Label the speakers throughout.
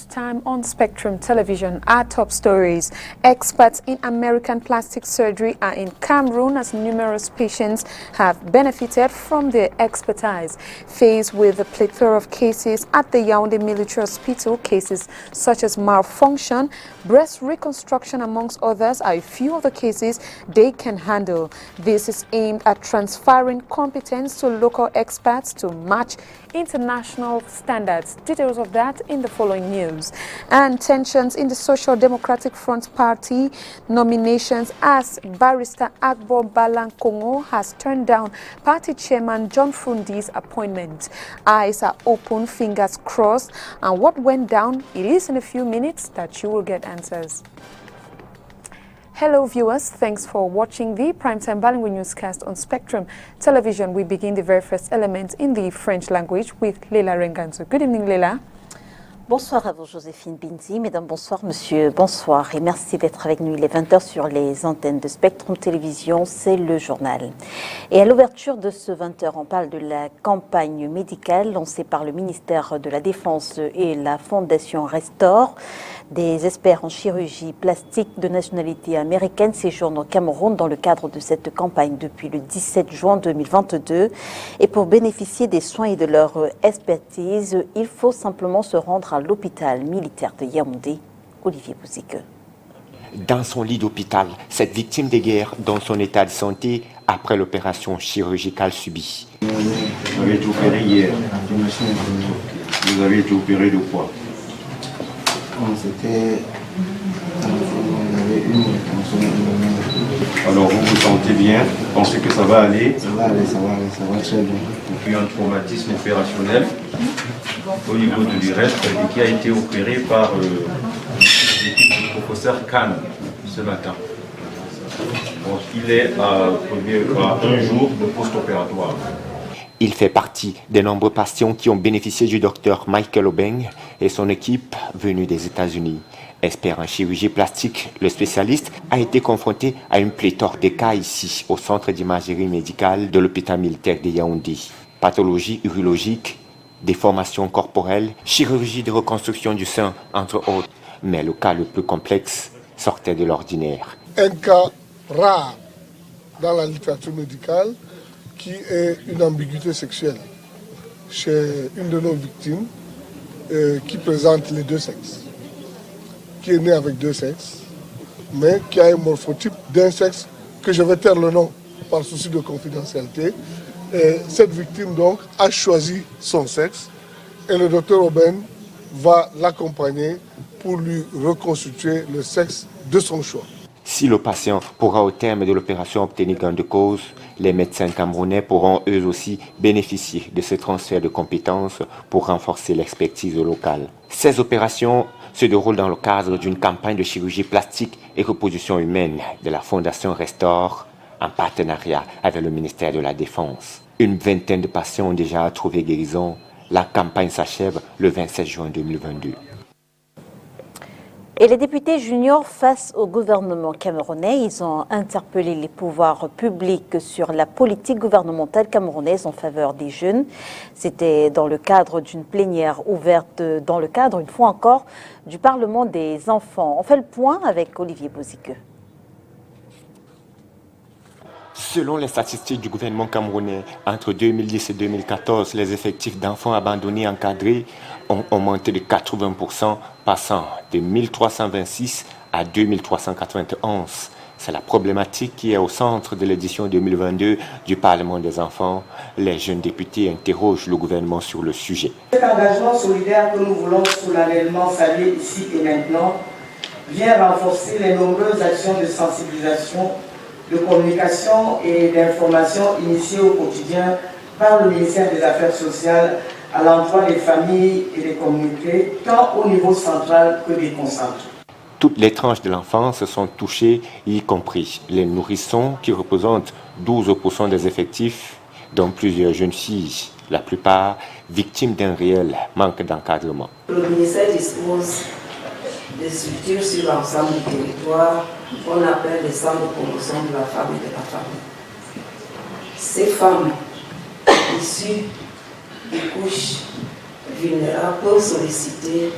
Speaker 1: lunchtime on Spectrum Television. Our top stories. Experts in American plastic surgery are in Cameroon as numerous patients have benefited from their expertise. Faced with a plethora of cases at the Yaoundé Military Hospital, cases such as malfunction, breast reconstruction amongst others are a few of the cases they can handle. This is aimed at transferring competence to local experts to match international standards. Details of that in the following news. And tensions in the Social Democratic Front Party nominations as Barrister Agbo Balankongo has turned down party chairman John Fundi's appointment. Eyes are open, fingers crossed, and what went down, it is in a few minutes that you will get answers. Hello viewers, thanks for watching the Primetime Bilingual Newscast on Spectrum Television. We begin the very first element in the French language with Leila Renganzo. Good evening, Leila.
Speaker 2: Bonsoir à vous, Joséphine Binti. Mesdames, bonsoir, monsieur, bonsoir. Et merci d'être avec nous. Il est 20h sur les antennes de Spectrum Télévision. C'est le journal. Et à l'ouverture de ce 20h, on parle de la campagne médicale lancée par le ministère de la Défense et la Fondation Restore. Des experts en chirurgie plastique de nationalité américaine séjournent au Cameroun dans le cadre de cette campagne depuis le 17 juin 2022. Et pour bénéficier des soins et de leur expertise, il faut simplement se rendre à l'hôpital militaire de Yaoundé. Olivier Bouzike.
Speaker 3: Dans son lit d'hôpital, cette victime de guerre dans son état de santé après l'opération chirurgicale subie.
Speaker 4: Vous avez été opéré hier. Vous avez été opéré de quoi?
Speaker 5: C'était... On avait une rétention.
Speaker 4: Alors vous vous sentez bien? Vous pensez que ça va aller?
Speaker 5: Ça va aller, ça va très bien.
Speaker 4: Il y a eu un traumatisme opérationnel au niveau de l'urètre qui a été opéré par l'équipe du professeur Kahn ce matin. Donc il est à un jour de post-opératoire.
Speaker 3: Il fait partie des nombreux patients qui ont bénéficié du docteur Michael Obeng et son équipe venue des États-Unis. Expert en chirurgie plastique, le spécialiste a été confronté à une pléthore de cas ici, au centre d'imagerie médicale de l'hôpital militaire de Yaoundé. Pathologie urologique, déformation corporelle, chirurgie de reconstruction du sein, entre autres. Mais le cas le plus complexe sortait de l'ordinaire.
Speaker 6: Un cas rare dans la littérature médicale qui est une ambiguïté sexuelle chez une de nos victimes qui présente les deux sexes, qui est née avec deux sexes, mais qui a un morphotype d'un sexe que je vais taire le nom par souci de confidentialité. Et cette victime donc a choisi son sexe et le docteur Oben va l'accompagner pour lui reconstituer le sexe de son choix.
Speaker 3: Si le patient pourra au terme de l'opération obtenir gain de cause, les médecins camerounais pourront eux aussi bénéficier de ce transfert de compétences pour renforcer l'expertise locale. Ces opérations se déroulent dans le cadre d'une campagne de chirurgie plastique et reposition humaine de la Fondation Restore en partenariat avec le ministère de la Défense. Une vingtaine de patients ont déjà trouvé guérison. La campagne s'achève le 27 juin 2022.
Speaker 2: Et les députés juniors face au gouvernement camerounais, ils ont interpellé les pouvoirs publics sur la politique gouvernementale camerounaise en faveur des jeunes. C'était dans le cadre d'une plénière ouverte, dans le cadre, une fois encore, du Parlement des enfants. On fait le point avec Olivier Bouzike.
Speaker 3: Selon les statistiques du gouvernement camerounais, entre 2010 et 2014, les effectifs d'enfants abandonnés encadrés ont augmenté de 80%, passant de 1326 à 2391. C'est la problématique qui est au centre de l'édition 2022 du Parlement des enfants. Les jeunes députés interrogent le gouvernement sur le sujet.
Speaker 7: Cet engagement solidaire que nous voulons solennellement saluer ici et maintenant vient renforcer les nombreuses actions de sensibilisation, de communication et d'information initiées au quotidien par le ministère des Affaires sociales à l'emploi des familles et des communautés, tant au niveau central que déconcentré.
Speaker 3: Toutes les tranches de l'enfance sont touchées, y compris les nourrissons qui représentent 12% des effectifs, dont plusieurs jeunes filles, la plupart victimes d'un réel manque d'encadrement.
Speaker 7: Le ministère dispose des structures sur l'ensemble du territoire qu'on appelle les centres de promotion de la femme et de la famille. Ces femmes issues des couches vulnérables peuvent solliciter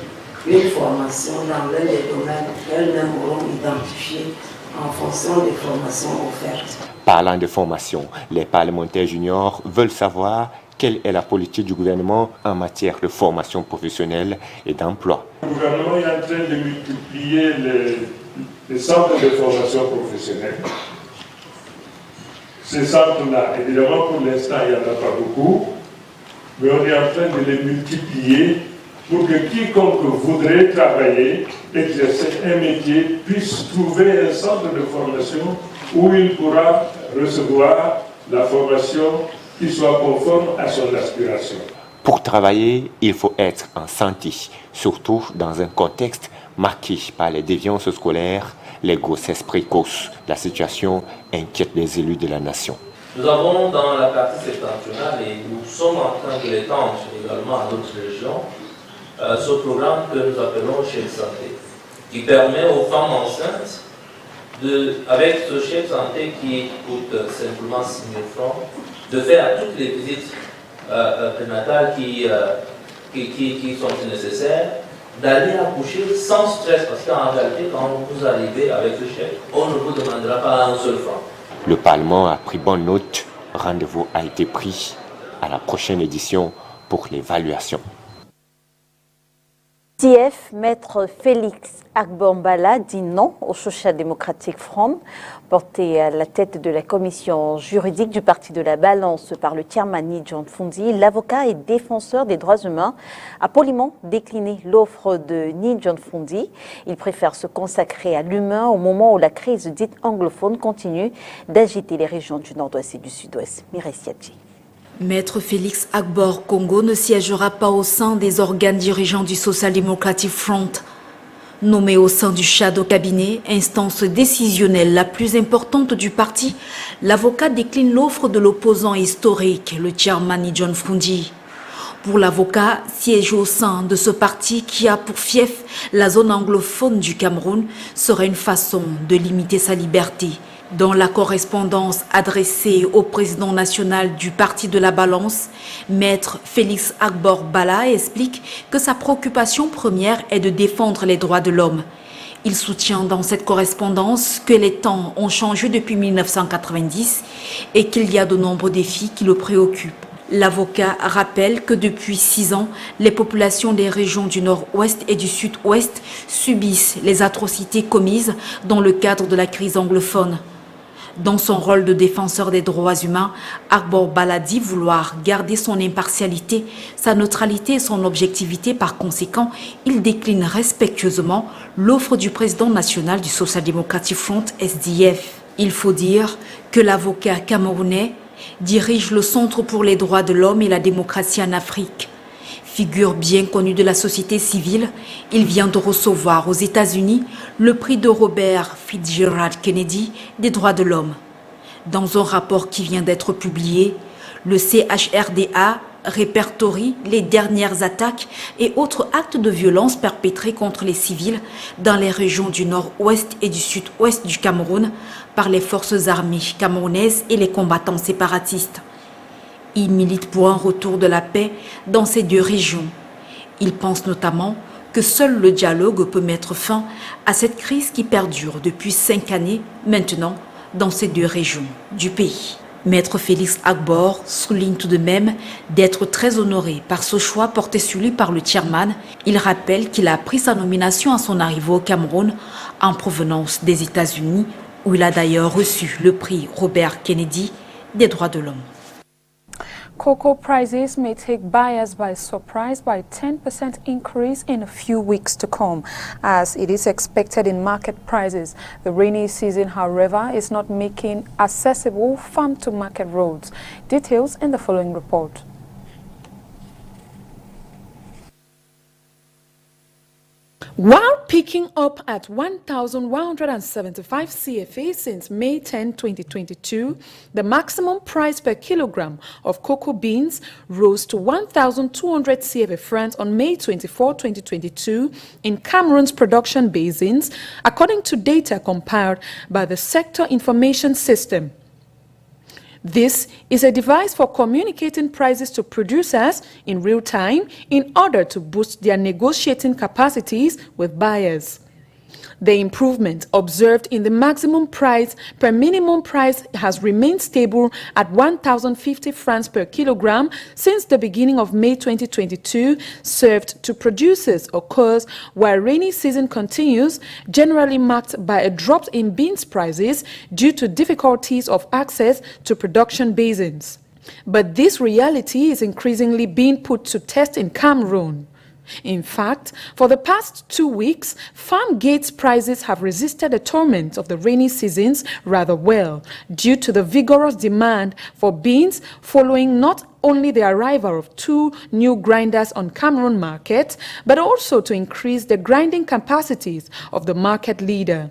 Speaker 8: une formation dans l'un des domaines qu'elles-mêmes auront identifiés en fonction des formations offertes.
Speaker 3: Parlant de formation, les parlementaires juniors veulent savoir quelle est la politique du gouvernement en matière de formation professionnelle et d'emploi.
Speaker 9: Le gouvernement est en train de multiplier les centres de formation professionnelle. Ces centres-là, évidemment, pour l'instant, il n'y en a pas beaucoup, mais on est en train de les multiplier pour que quiconque voudrait travailler, exercer un métier, puisse trouver un centre de formation où il pourra recevoir la formation qui soit conforme à son aspiration.
Speaker 3: Pour travailler, il faut être en santé, surtout dans un contexte marqué par les déviances scolaires, les grossesses précoces. La situation inquiète les élus de la nation.
Speaker 10: Nous avons dans la partie septentrionale, et nous sommes en train de l'étendre également à d'autres régions, ce programme que nous appelons chèque santé, qui permet aux femmes enceintes, avec ce chèque santé qui coûte simplement 6 000 francs, de faire toutes les visites prénatales qui sont nécessaires, d'aller accoucher sans stress, parce qu'en réalité, quand vous arrivez avec le chèque, on ne vous demandera pas un seul franc.
Speaker 3: Le Parlement a pris bonne note. Rendez-vous a été pris à la prochaine édition pour l'évaluation.
Speaker 2: SDF, maître Félix Agborbala dit non au Social Democratic Front, porté à la tête de la commission juridique du Parti de la Balance par le chairman Ni John Fundi. L'avocat et défenseur des droits humains a poliment décliné l'offre de Ni John Fundi. Il préfère se consacrer à l'humain au moment où la crise dite anglophone continue d'agiter les régions du nord-ouest et du sud-ouest. Mireille Siadji.
Speaker 11: Maître Félix Agbor Congo ne siégera pas au sein des organes dirigeants du Social Democratic Front. Nommé au sein du Shadow Cabinet, instance décisionnelle la plus importante du parti, l'avocat décline l'offre de l'opposant historique, le chairman John Fundi. Pour l'avocat, siéger au sein de ce parti qui a pour fief la zone anglophone du Cameroun serait une façon de limiter sa liberté. Dans la correspondance adressée au président national du Parti de la Balance, maître Félix Agborbala explique que sa préoccupation première est de défendre les droits de l'homme. Il soutient dans cette correspondance que les temps ont changé depuis 1990 et qu'il y a de nombreux défis qui le préoccupent. L'avocat rappelle que depuis 6 ans, les populations des régions du nord-ouest et du sud-ouest subissent les atrocités commises dans le cadre de la crise anglophone. Dans son rôle de défenseur des droits humains, Agborbala dit vouloir garder son impartialité, sa neutralité et son objectivité. Par conséquent, il décline respectueusement l'offre du président national du Social Democratic Front, SDF. Il faut dire que l'avocat camerounais dirige le Centre pour les droits de l'homme et la démocratie en Afrique. Figure bien connue de la société civile, il vient de recevoir aux États-Unis le prix de Robert Fitzgerald Kennedy des droits de l'homme. Dans un rapport qui vient d'être publié, le CHRDA répertorie les dernières attaques et autres actes de violence perpétrés contre les civils dans les régions du nord-ouest et du sud-ouest du Cameroun par les forces armées camerounaises et les combattants séparatistes. Il milite pour un retour de la paix dans ces deux régions. Il pense notamment que seul le dialogue peut mettre fin à cette crise qui perdure depuis 5 années maintenant dans ces deux régions du pays. Maître Félix Agbor souligne tout de même d'être très honoré par ce choix porté sur lui par le chairman. Il rappelle qu'il a pris sa nomination à son arrivée au Cameroun en provenance des États-Unis, où il a d'ailleurs reçu le prix Robert Kennedy des droits de l'homme.
Speaker 1: Cocoa prices may take buyers by surprise by 10% increase in a few weeks to come, as it is expected in market prices. The rainy season, however, is not making accessible farm-to-market roads. Details in the following report. While picking up at 1,175 CFA since May 10, 2022, the maximum price per kilogram of cocoa beans rose to 1,200 CFA francs on May 24, 2022 in Cameroon's production basins, according to data compiled by the Sector Information System. This is a device for communicating prices to producers in real time in order to boost their negotiating capacities with buyers. The improvement observed in the maximum price per minimum price has remained stable at 1,050 francs per kilogram since the beginning of May 2022, served to producers occurs while rainy season continues, generally marked by a drop in beans prices due to difficulties of access to production basins. But this reality is increasingly being put to test in Cameroon. In fact, for the past 2 weeks, farm gates prices have resisted the torment of the rainy seasons rather well, due to the vigorous demand for beans following not only the arrival of 2 new grinders on Cameroon market, but also to increase the grinding capacities of the market leader.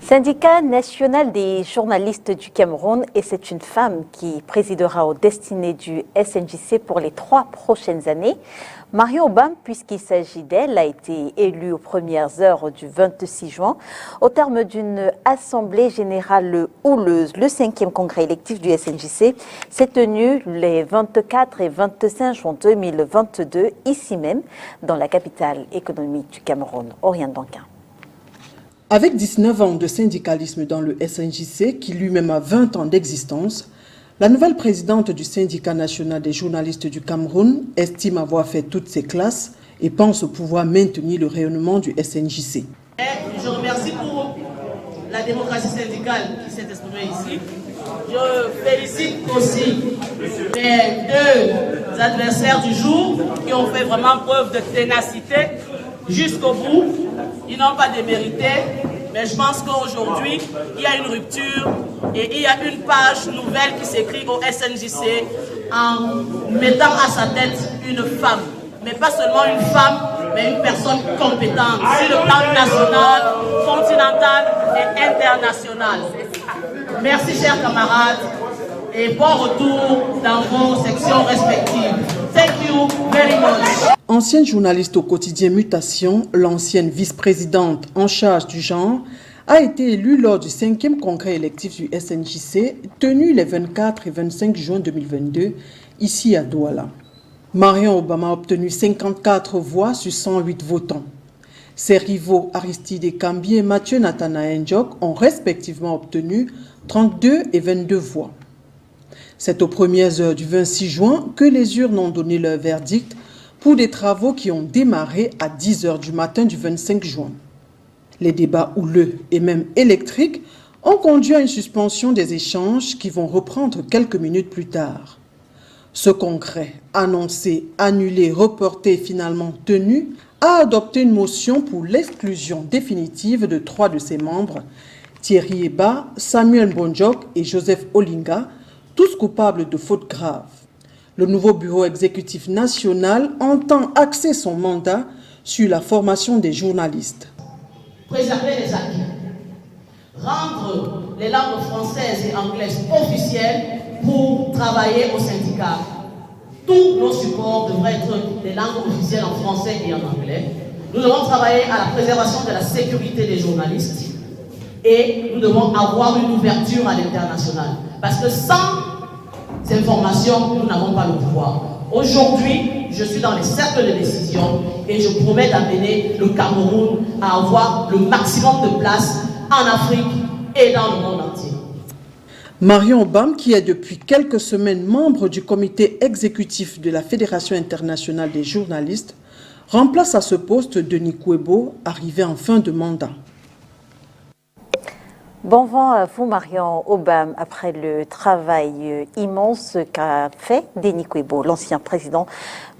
Speaker 2: Syndicat national des journalistes du Cameroun, et c'est une femme qui présidera aux destinées du SNJC pour les 3 prochaines années. Marion Obam, puisqu'il s'agit d'elle, a été élue aux premières heures du 26 juin au terme d'une assemblée générale houleuse. Le 5e congrès électif du SNJC s'est tenu les 24 et 25 juin 2022, ici même, dans la capitale économique du Cameroun, Oriane Danquin.
Speaker 12: Avec 19 ans de syndicalisme dans le SNJC, qui lui-même a 20 ans d'existence, la nouvelle présidente du syndicat national des journalistes du Cameroun estime avoir fait toutes ses classes et pense pouvoir maintenir le rayonnement du SNJC.
Speaker 13: Je remercie pour la démocratie syndicale qui s'est exprimée ici. Je félicite aussi les 2 adversaires du jour qui ont fait vraiment preuve de ténacité jusqu'au bout. Ils n'ont pas démérité, mais je pense qu'aujourd'hui, il y a une rupture et il y a une page nouvelle qui s'écrit au SNJC en mettant à sa tête une femme. Mais pas seulement une femme, mais une personne compétente sur le plan national, continental et international. Merci chers camarades et bon retour dans vos sections respectives. Thank you very much.
Speaker 12: Ancienne journaliste au quotidien Mutation, l'ancienne vice-présidente en charge du genre a été élue lors du 5e congrès électif du SNJC tenu les 24 et 25 juin 2022 ici à Douala. Marion Obama a obtenu 54 voix sur 108 votants. Ses rivaux Aristide Ekambi et Mathieu Nathanaël Ndjok ont respectivement obtenu 32 et 22 voix. C'est aux premières heures du 26 juin que les urnes ont donné leur verdict pour des travaux qui ont démarré à 10 heures du matin du 25 juin. Les débats houleux et même électriques ont conduit à une suspension des échanges qui vont reprendre quelques minutes plus tard. Ce congrès, annoncé, annulé, reporté et finalement tenu, a adopté une motion pour l'exclusion définitive de 3 de ses membres, Thierry Eba, Samuel Mbonjok et Joseph Olinga, tous coupables de fautes graves. Le nouveau bureau exécutif national entend axer son mandat sur la formation des journalistes.
Speaker 13: Préserver les acquis, rendre les langues françaises et anglaises officielles pour travailler au syndicat. Tous nos supports devraient être des langues officielles en français et en anglais. Nous devons travailler à la préservation de la sécurité des journalistes et nous devons avoir une ouverture à l'international. Parce que sans ces informations, nous n'avons pas le pouvoir. Aujourd'hui, je suis dans les cercles de décision et je promets d'amener le Cameroun à avoir le maximum de place en Afrique et dans le monde entier.
Speaker 12: Marion Obam, qui est depuis quelques semaines membre du comité exécutif de la Fédération internationale des journalistes, remplace à ce poste Denis Kouebo, arrivé en fin de mandat.
Speaker 2: Bon vent à vous, Marion Obam, après le travail immense qu'a fait Denis Kouebo, l'ancien président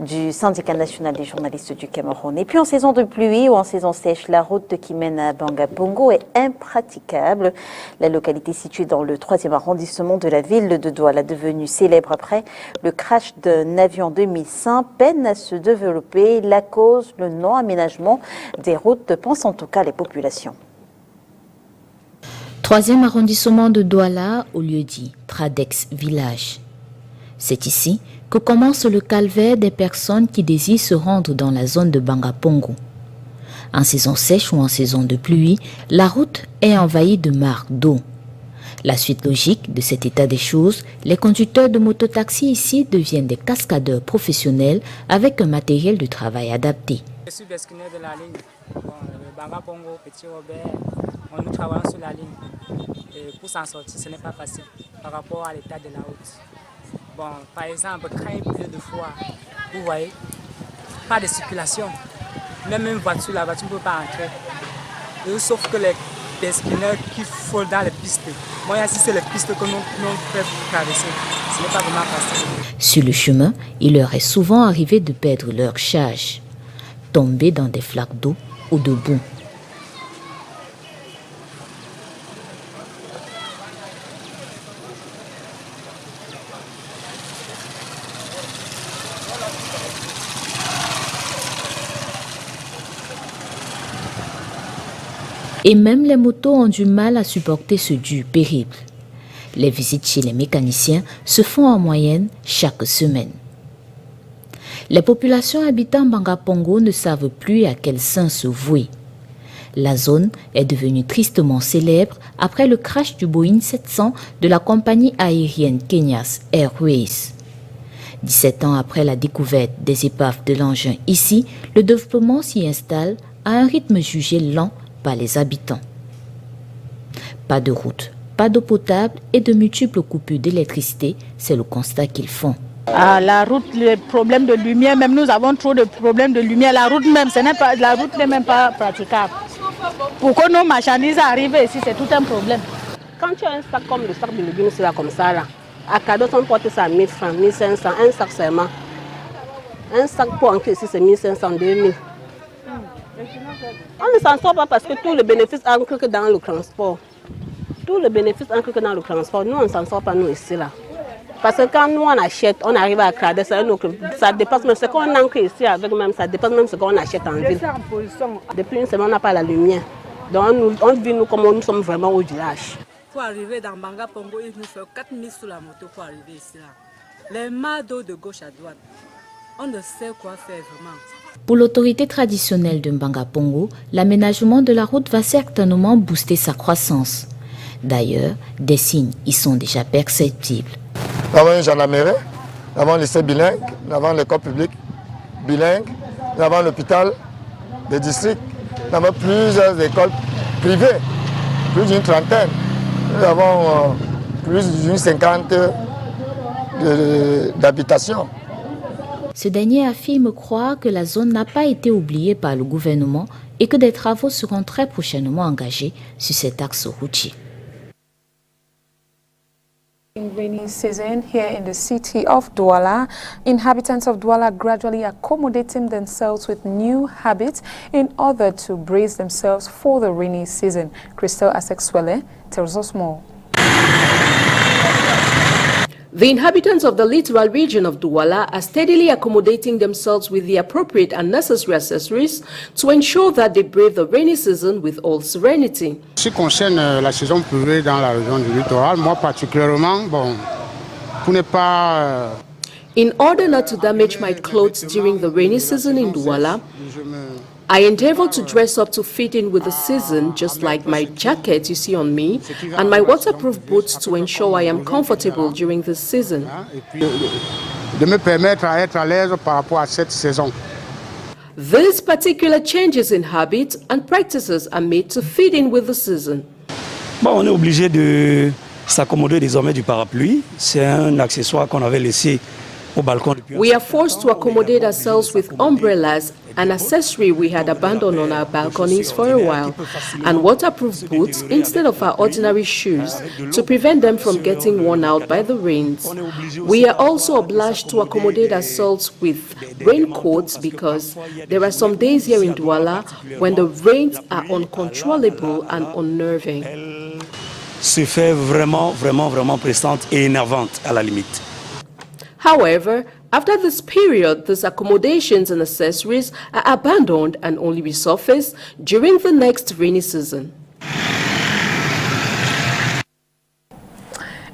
Speaker 2: du syndicat national des journalistes du Cameroun. Et puis en saison de pluie ou en saison sèche, la route qui mène à Bangapongo est impraticable. La localité située dans le 3e arrondissement de la ville de Douala, devenue célèbre après le crash d'un avion en 2005, peine à se développer. La cause, le non-aménagement des routes, pensent en tout cas les populations.
Speaker 14: 3e arrondissement de Douala, au lieu-dit Tradex Village. C'est ici que commence le calvaire des personnes qui désirent se rendre dans la zone de Bangapongo. En saison sèche ou en saison de pluie, la route est envahie de marques d'eau. La suite logique de cet état des choses, les conducteurs de mototaxi ici deviennent des cascadeurs professionnels avec un matériel de travail adapté.
Speaker 15: Je suis besquineur de la ligne. Banga Pongo, Petit Robert, nous travaillons sur la ligne. Et pour s'en sortir, ce n'est pas facile par rapport à l'état de la route. Bon, par exemple, quand il pleut de fois, vous voyez, pas de circulation. Même une voiture, la voiture ne peut pas entrer. Et sauf que les besquineurs qui volent dans les pistes. Moi, ici, c'est les pistes que nous pouvons traverser. Ce n'est pas vraiment facile.
Speaker 14: Sur le chemin, il leur est souvent arrivé de perdre leur charge, tomber dans des flaques d'eau ou de boue. Et même les motos ont du mal à supporter ce dur périple. Les visites chez les mécaniciens se font en moyenne chaque semaine. Les populations habitant Banga Pongo ne savent plus à quel saint se vouer. La zone est devenue tristement célèbre après le crash du Boeing 700 de la compagnie aérienne Kenyas Airways. 17 ans après la découverte des épaves de l'engin ici, le développement s'y installe à un rythme jugé lent par les habitants. Pas de route, pas d'eau potable et de multiples coupures d'électricité, c'est le constat qu'ils font.
Speaker 16: Ah, la route, les problèmes de lumière, même nous avons trop de problèmes de lumière. La route même, la route n'est même pas praticable. Pour que nos marchandises arrivent ici, c'est tout un problème.
Speaker 17: Quand tu as un sac comme le sac de légumes, c'est là comme ça, là. À cadeau, on porte ça à 1000 francs, 1500, un sac seulement. Un sac pour entrer ici, c'est 1500, 2000. On ne s'en sort pas parce que tout le bénéfice entre que dans le transport. Tout le bénéfice entre que dans le transport. Nous, on ne s'en sort pas, nous, ici, là. Parce que quand nous, on achète, on arrive à crader, ça dépasse même ce qu'on ancre ici avec même, ça dépasse même ce qu'on achète en ville. Depuis une semaine, on n'a pas la lumière. Donc, on vit nous comme nous sommes vraiment au village.
Speaker 18: Pour arriver dans Banga Pongo, il nous faut 4000 sur la moto pour arriver ici, là. Les mâts d'eau de gauche à droite. On ne sait quoi faire vraiment.
Speaker 14: Pour l'autorité traditionnelle de Banga Pongo, l'aménagement de la route va certainement booster sa croissance. D'ailleurs, des signes y sont déjà perceptibles.
Speaker 19: Nous avons un gendarmerie, nous avons un lycée bilingue, nous avons l'école publique bilingue, nous avons l'hôpital des districts, nous avons plusieurs écoles privées, plus d'une trentaine. Nous avons plus d'une 50 d'habitations.
Speaker 14: Ce dernier affirme croire que la zone n'a pas été oubliée par le gouvernement et que des travaux seront très prochainement engagés sur cet axe routier.
Speaker 1: In rainy season here in the city of Douala, inhabitants of Douala gradually accommodating themselves with new habits in order to brace themselves for the rainy season. Crystal Asexwele tells us more.
Speaker 20: The inhabitants of the littoral region of Douala are steadily accommodating themselves with the appropriate and necessary accessories to ensure that they brave the rainy season with all serenity.
Speaker 21: Ce qui concerne la saison pluvieux dans la région du littoral, moi particulièrement, pour ne pas...
Speaker 20: In order not to damage my clothes during the rainy season in Douala, I endeavor to dress up to fit in with the season, just like my jacket you see on me, and my waterproof boots to ensure I am comfortable during this season.
Speaker 21: De me permettre à être à l'aise par rapport à cette saison.
Speaker 20: These particular changes in habits and practices are made to fit in with the season.
Speaker 22: On est obligé de s'accommoder désormais du parapluie. C'est un accessoire qu'on avait laissé au balcon.
Speaker 20: We are forced to accommodate ourselves with umbrellas, an accessory we had abandoned on our balconies for a while, and waterproof boots instead of our ordinary shoes to prevent them from getting worn out by the rains. We are also obliged to accommodate ourselves with raincoats because there are some days here in Douala when the rains are uncontrollable and unnerving.
Speaker 22: Se fait vraiment pressante et énervante à la limite.
Speaker 20: However, after this period, these accommodations and accessories are abandoned and only resurface during the next rainy season.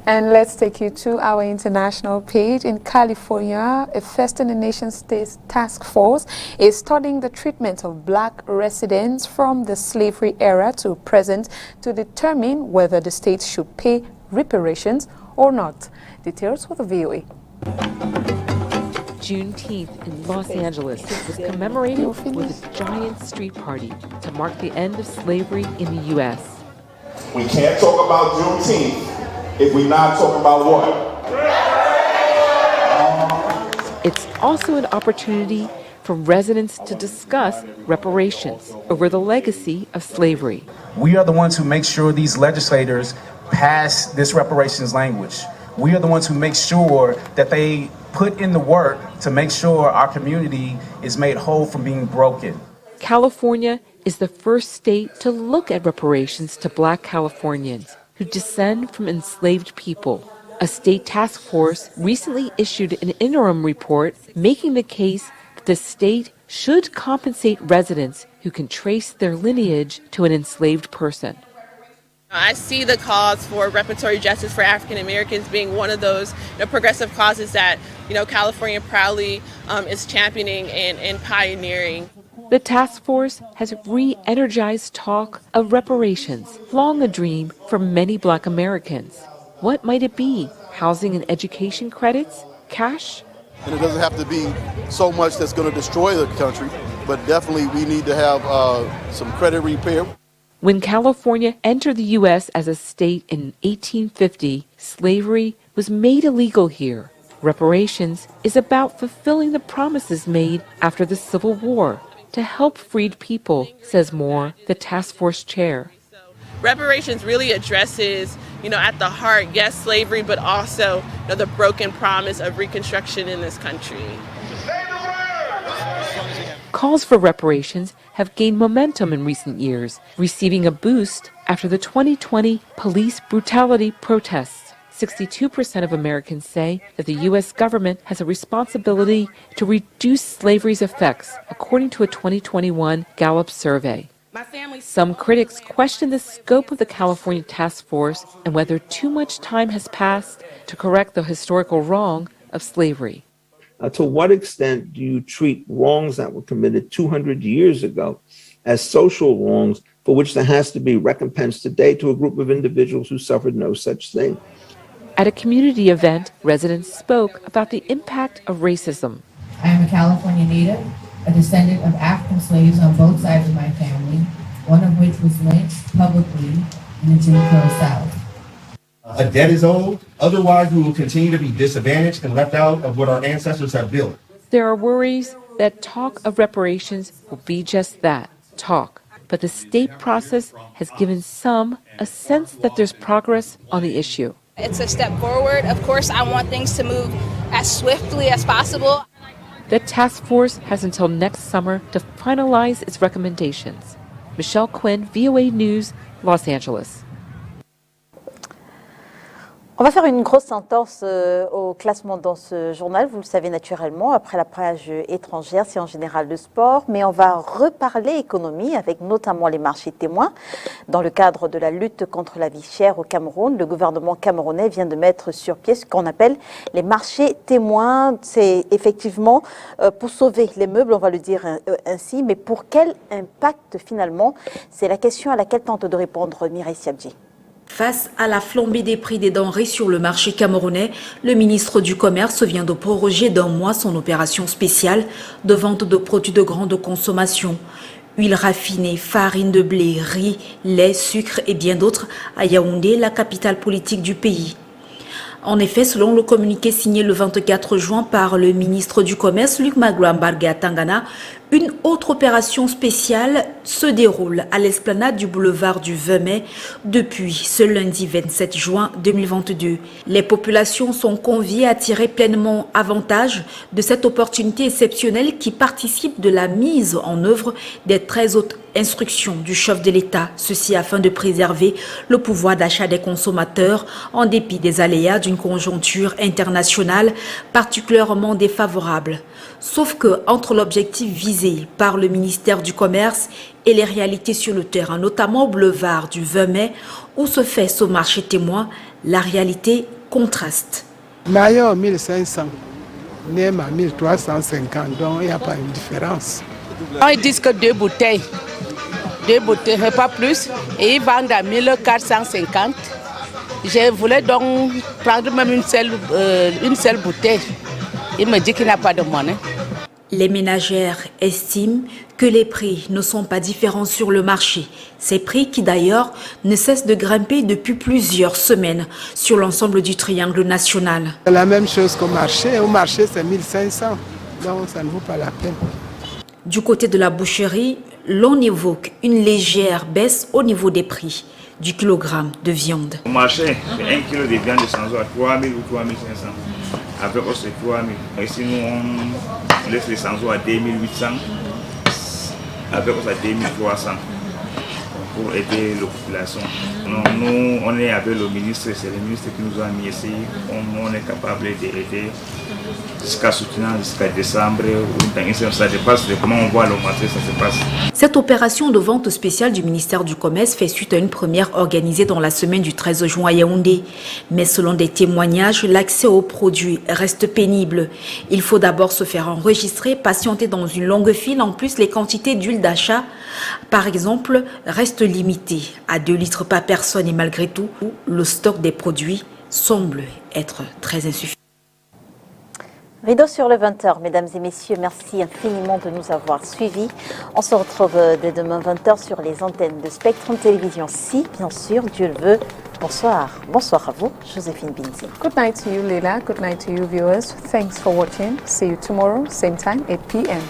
Speaker 1: And let's take you to our international page. In California, a first-in-the-nation state task force is studying the treatment of black residents from the slavery era to present to determine whether the state should pay reparations or not. Details with the VOA.
Speaker 4: Juneteenth in Los Angeles was commemorated with a giant street party to mark the end of slavery in the U.S.
Speaker 5: We can't talk about Juneteenth if we're not talking about what?
Speaker 4: It's also an opportunity for residents to discuss reparations over the legacy of slavery.
Speaker 23: We are the ones who make sure these legislators pass this reparations language. We are the ones who make sure that they put in the work to make sure our community is made whole from being broken.
Speaker 4: California is the first state to look at reparations to Black Californians who descend from enslaved people. A state task force recently issued an interim report making the case that the state should compensate residents who can trace their lineage to an enslaved person.
Speaker 24: I see the cause for reparatory justice for African Americans being one of those progressive causes that California proudly is championing and pioneering.
Speaker 4: The task force has re-energized talk of reparations, long a dream for many Black Americans. What might it be? Housing and education credits? Cash?
Speaker 25: And it doesn't have to be so much that's going to destroy the country, but definitely we need to have some credit repair.
Speaker 4: When California entered the U.S. as a state in 1850, slavery was made illegal here. Reparations is about fulfilling the promises made after the Civil War to help freed people, says Moore, the task force chair.
Speaker 24: Reparations really addresses, at the heart, yes, slavery, but also the broken promise of Reconstruction in this country.
Speaker 4: Calls for reparations have gained momentum in recent years, receiving a boost after the 2020 police brutality protests. 62% of Americans say that the U.S. government has a responsibility to reduce slavery's effects, according to a 2021 Gallup survey. Some critics question the scope of the California task force and whether too much time has passed to correct the historical wrong of slavery.
Speaker 26: To what extent do you treat wrongs that were committed 200 years ago as social wrongs for which there has to be recompense today to a group of individuals who suffered no such thing?
Speaker 4: At a community event, residents spoke about the impact of racism.
Speaker 27: I am a California native, a descendant of African slaves on both sides of my family, one of which was lynched publicly in the Jim Crow South.
Speaker 28: A debt is owed, otherwise we will continue to be disadvantaged and left out of what our ancestors have built.
Speaker 4: There are worries that talk of reparations will be just that, talk. But the state process has given some a sense that there's progress on the issue.
Speaker 29: It's a step forward. Of course, I want things to move as swiftly as possible.
Speaker 4: The task force has until next summer to finalize its recommendations. Michelle Quinn, VOA News, Los Angeles.
Speaker 2: On va faire une grosse entorse au classement dans ce journal, vous le savez naturellement, après la page étrangère, c'est en général le sport, mais on va reparler économie avec notamment les marchés témoins. Dans le cadre de la lutte contre la vie chère au Cameroun, le gouvernement camerounais vient de mettre sur pied ce qu'on appelle les marchés témoins. C'est effectivement pour sauver les meubles, on va le dire ainsi, mais pour quel impact finalement? C'est la question à laquelle tente de répondre Mireille Siabji.
Speaker 11: Face à la flambée des prix des denrées sur le marché camerounais, le ministre du Commerce vient de proroger d'un mois son opération spéciale de vente de produits de grande consommation. Huile raffinée, farine de blé, riz, lait, sucre et bien d'autres à Yaoundé, la capitale politique du pays. En effet, selon le communiqué signé le 24 juin par le ministre du Commerce, Luc Magloire-Mbargué à Tangana, une autre opération spéciale se déroule à l'esplanade du boulevard du 20 mai depuis ce lundi 27 juin 2022. Les populations sont conviées à tirer pleinement avantage de cette opportunité exceptionnelle qui participe de la mise en œuvre des 13 autres instructions du chef de l'État, ceci afin de préserver le pouvoir d'achat des consommateurs en dépit des aléas d'une conjoncture internationale particulièrement défavorable. Sauf que entre l'objectif visé par le ministère du Commerce et les réalités sur le terrain, notamment au boulevard du 20 mai où se fait ce marché témoin, La réalité contraste.
Speaker 3: Maillot 1500, Nema 1350, donc il n'y a pas une différence.
Speaker 6: Ils disent que deux bouteilles, pas plus, et ils vendent à 1450. Je voulais donc prendre même une seule bouteille. Il me dit qu'il n'a pas de monnaie.
Speaker 11: Les ménagères estiment que les prix ne sont pas différents sur le marché. Ces prix qui d'ailleurs ne cessent de grimper depuis plusieurs semaines sur l'ensemble du triangle national.
Speaker 3: C'est la même chose qu'au marché. Au marché, c'est 1500, donc ça ne vaut pas la peine.
Speaker 11: Du côté de la boucherie, l'on évoque une légère baisse au niveau des prix du kilogramme de viande.
Speaker 7: Au marché, 1 kg de viande de Sanzo à 3 000 ou 3 500. Avec aussi 3 000. Ici, nous, on laisse les Sanzo à 2 800. Avec aussi à 2 300 pour aider la population. Nous, on est avec le ministre, c'est le ministre qui nous a mis ici. On est capable d'aider jusqu'à soutenir jusqu'à décembre. Ça dépasse de comment on voit le marché, ça se passe.
Speaker 11: Cette opération de vente spéciale du ministère du Commerce fait suite à une première organisée dans la semaine du 13 juin à Yaoundé. Mais selon des témoignages, l'accès aux produits reste pénible. Il faut d'abord se faire enregistrer, patienter dans une longue file. En plus, les quantités d'huile d'achat, par exemple, restent limitées à 2 litres par personne. Et malgré tout, le stock des produits semble être très insuffisant.
Speaker 2: Rideau sur le 20h, mesdames et messieurs, merci infiniment de nous avoir suivis. On se retrouve dès demain 20h sur les antennes de Spectrum Télévision, si bien sûr Dieu le veut. Bonsoir. Bonsoir à vous, Joséphine Binzi.
Speaker 1: Good night to you, Leila. Good night to you, viewers. Thanks for watching. See you tomorrow, same time, 8 p.m.